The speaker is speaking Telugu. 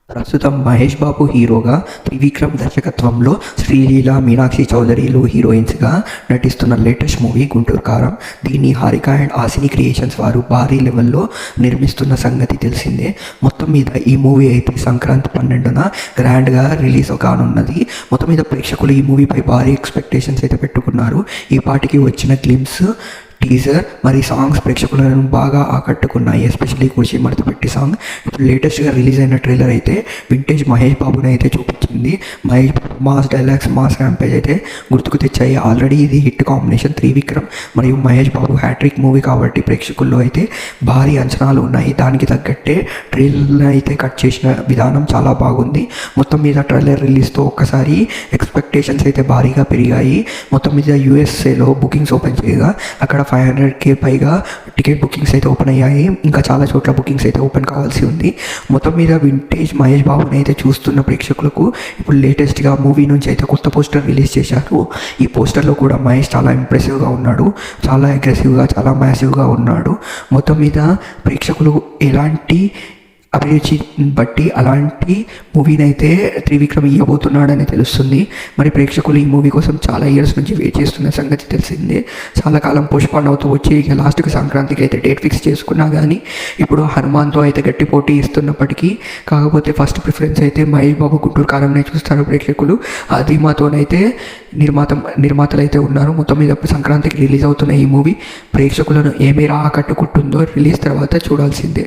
ప్రస్తుతం మహేష్ బాబు హీరోగా, త్రివిక్రమ్ దర్శకత్వంలో శ్రీలీల, మీనాక్షి చౌదరిలు హీరోయిన్స్గా నటిస్తున్న లేటెస్ట్ మూవీ గుంటూరు కారం. దీన్ని హారిక అండ్ ఆసిని క్రియేషన్స్ వారు భారీ లెవెల్లో నిర్మిస్తున్న సంగతి తెలిసిందే. మొత్తం మీద ఈ మూవీ అయితే సంక్రాంతి 12న గ్రాండ్గా రిలీజ్ కానున్నది. మొత్తం మీద ప్రేక్షకులు ఈ మూవీపై భారీ ఎక్స్పెక్టేషన్స్ అయితే పెట్టుకున్నారు. ఈ పాటికి వచ్చిన గ్లిమ్స్, టీజర్ మరి సాంగ్స్ ప్రేక్షకులను బాగా ఆకట్టుకున్నాయి. ఎస్పెషల్లీ కుర్చీ మడత పెట్టి సాంగ్. ఇప్పుడు లేటెస్ట్గా రిలీజ్ అయిన ట్రైలర్ అయితే వింటేజ్ మహేష్ బాబుని అయితే చూపించింది. Mahesh Babu mass dialogues, mass rampage అయితే గుర్తుకు తెచ్చాయి. ఆల్రెడీ ఇది హిట్ కాంబినేషన్ త్రివిక్రమ్ మరియు మహేష్ బాబు హ్యాట్రిక్ మూవీ కాబట్టి ప్రేక్షకుల్లో అయితే భారీ అంచనాలు ఉన్నాయి. దానికి తగ్గట్టే ట్రైలర్ అయితే కట్ చేసిన విధానం చాలా బాగుంది. మొత్తం మీద ట్రైలర్ రిలీజ్తో ఒక్కసారి ఎక్స్పెక్టేషన్స్ అయితే భారీగా పెరిగాయి. మొత్తం మీద యూఎస్ఏలో బుకింగ్స్ ఓపెన్ చేయగా అక్కడ 500K పైగా టికెట్ బుకింగ్స్ అయితే ఓపెన్ అయ్యాయి. ఇంకా చాలా చోట్ల బుకింగ్స్ అయితే ఓపెన్ కావాల్సి ఉంది. మొత్తం మీద వింటేజ్ మహేష్ బాబుని అయితే చూస్తున్న ప్రేక్షకులకు ఇప్పుడు లేటెస్ట్గా మూవీ నుంచి అయితే కొత్త పోస్టర్ రిలీజ్ చేశారు. ఈ పోస్టర్లో కూడా మహేష్ చాలా ఇంప్రెసివ్గా ఉన్నాడు, చాలా అగ్రెసివ్గా, చాలా మ్యాసివ్గా ఉన్నాడు. మొత్తం మీద ప్రేక్షకులు ఎలాంటి అభిరుచి బట్టి అలాంటి మూవీని అయితే త్రివిక్రమ్ ఇవ్వబోతున్నాడని తెలుస్తుంది. మరి ప్రేక్షకులు ఈ మూవీ కోసం చాలా ఇయర్స్ నుంచి వెయిట్ చేస్తున్న సంగతి తెలిసిందే. చాలా కాలం పోస్ట్పోన్ అవుతూ వచ్చి ఇక లాస్ట్కి సంక్రాంతికి అయితే డేట్ ఫిక్స్ చేసుకున్నా కానీ ఇప్పుడు హనుమాన్తో అయితే గట్టి పోటీ ఇస్తున్నప్పటికీ కాకపోతే ఫస్ట్ ప్రిఫరెన్స్ అయితే మహేష్ బాబు గుంటూరు కారంనే చూస్తారు ప్రేక్షకులు. ఆ ధీమాతోనైతే నిర్మాతలు అయితే ఉన్నారు. మొత్తం మీద సంక్రాంతికి రిలీజ్ అవుతున్న ఈ మూవీ ప్రేక్షకులను ఏ మేర ఆకట్టుకుంటుందో రిలీజ్ తర్వాత చూడాల్సిందే.